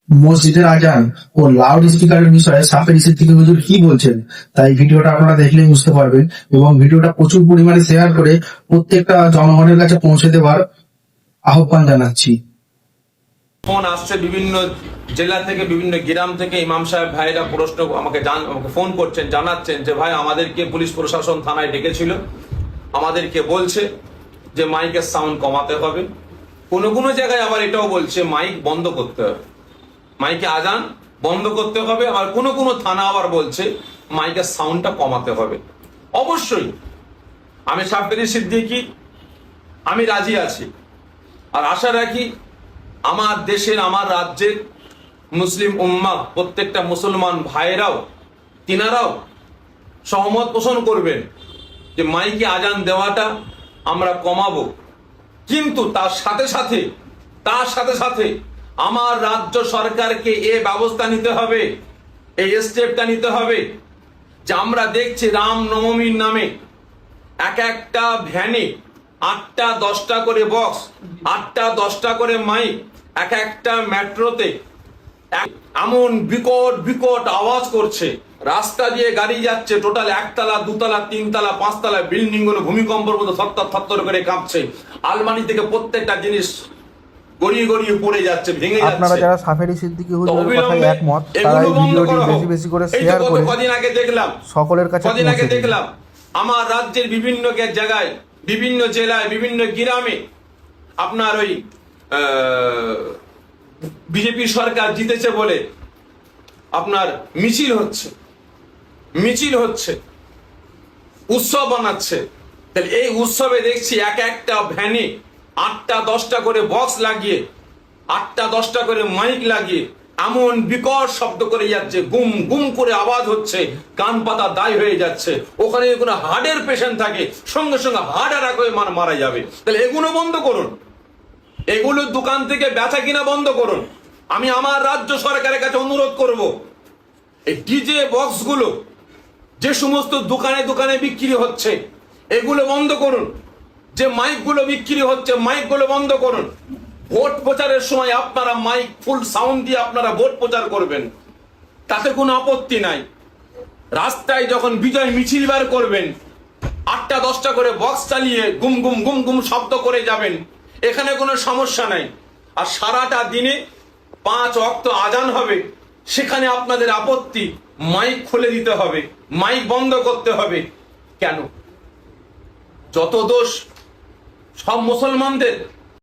মসজিদের আজান ও লাউড স্পিকারের বিষয়ে সাফের সিদ্দিকী হুজুর কি বলছেন, তাই ভিডিওটা আপনারা দেখলেই বুঝতে পারবেন এবং ভিডিওটা প্রচুর পরিমাণে শেয়ার করে প্রত্যেকটা জনগণের কাছে পৌঁছে দেওয়ার আহ্বান জানাচ্ছি। ফোন আসছে বিভিন্ন জেলা থেকে, বিভিন্ন গ্রাম থেকে। ইমাম সাহেব ভাইরা প্রশ্ন আমাকে ফোন করছেন, জানাচ্ছেন যে ভাই আমাদেরকে পুলিশ প্রশাসন থানায় ডেকেছিল, আমাদেরকে বলছে যে মাইকের সাউন্ড কমাতে হবে। কোনো কোনো জায়গায় আবার এটাও বলছে মাইক বন্ধ করতে হবে, মাইকে আজান বন্ধ করতে হবে। আবার কোনো কোনো থানা আবার বলছে মাইকের সাউন্ডটা কমাতে হবে। অবশ্যই আমি সাফের সিদ্দিকী, আমি রাজি আছি আর আশা রাখি আমার দেশের, আমার রাজ্যের মুসলিম উম্মাহ, প্রত্যেকটা মুসলমান ভাইরাও তিনারাও সহমত পোষণ করবেন যে মাইকে আজান দেওয়াটা আমরা কমাবো। কিন্তু তার সাথে সাথে আমার রাজ্য সরকারকে এ ব্যবস্থা নিতে হবে, এই স্টেপটা নিতে হবে যে আমরা দেখছি রাম নবমীর নামে এক একটা ভ্যানে 8টা 10টা করে বক্স, 8টা 10টা করে মাইক, এক একটা মেট্রোতে এমন বিকট আওয়াজ করছে। রাস্তা দিয়ে গাড়ি যাচ্ছে, টোটাল 1তলা 2তলা 3তলা 5তলা বিল্ডিং গুলো ভূমিকম্পের মতো থরথর করে কাঁপছে। আলমারি থেকে প্রত্যেকটা জিনিস গড়িয়ে গড়িয়ে পড়ে যাচ্ছে, ভেঙে যাচ্ছে। আপনারা যারা সাফের সিদ্দিকী হুজুরের কথায় একমত, তারা এই ভিডিওটি বেশি বেশি করে শেয়ার করে কদিন আগে দেখলাম, সকলের কাছে পৌঁছে দিন। আমার রাজ্যের বিভিন্ন জায়গায়, বিভিন্ন জেলায়, বিভিন্ন গ্রামে আপনার ওই বিজেপি সরকার জিতেছে বলে আপনার মিছিল হচ্ছে, উৎসব বানাচ্ছে। তাহলে এই উৎসবে দেখছি এক একটা ভ্যানে 8টা 10টা করে বক্স লাগিয়ে, 8টা 10টা করে মাইক লাগিয়ে এমন বিকট শব্দ করে যাচ্ছে, গুম গুম করে আওয়াজ হচ্ছে, কান পাতা দায় হয়ে যাচ্ছে। ওখানে কোনো হার্টের পেশেন্ট থাকে, সঙ্গে সঙ্গে হার্ট অ্যাটাক হয়ে মারা যাবে। তাহলে এগুলো বন্ধ করুন, এগুলো দোকান থেকে বেচা কিনা বন্ধ করুন। আমি আমার রাজ্য সরকারের কাছে অনুরোধ করব, এই ডিজে বক্স গুলো যে সমস্ত দোকানে দোকানে বিক্রি হচ্ছে এগুলো বন্ধ করুন। যে মাইক গুলো বিক্রি হচ্ছে মাইক গুলো বন্ধ করুন। ভোট প্রচারের সময় আপনারা মাইক ফুল সাউন্ড দিয়ে আপনারা ভোট প্রচার করবেন, তাতে কোনো আপত্তি নাই। রাস্তায় যখন বিজয় মিছিল বের করবেন, 8টা 10টা করে বক্স চালিয়ে গুম গুম গুম গুম শব্দ করে যাবেন, এখানে কোনো সমস্যা নাই। আর সারাটা দিনে 5 ওয়াক্ত আজান হবে, সেখানে আপনাদের আপত্তি, মাইক খুলে দিতে হবে, মাইক বন্ধ করতে হবে। কেন? যত দোষ সব মুসলমানদের।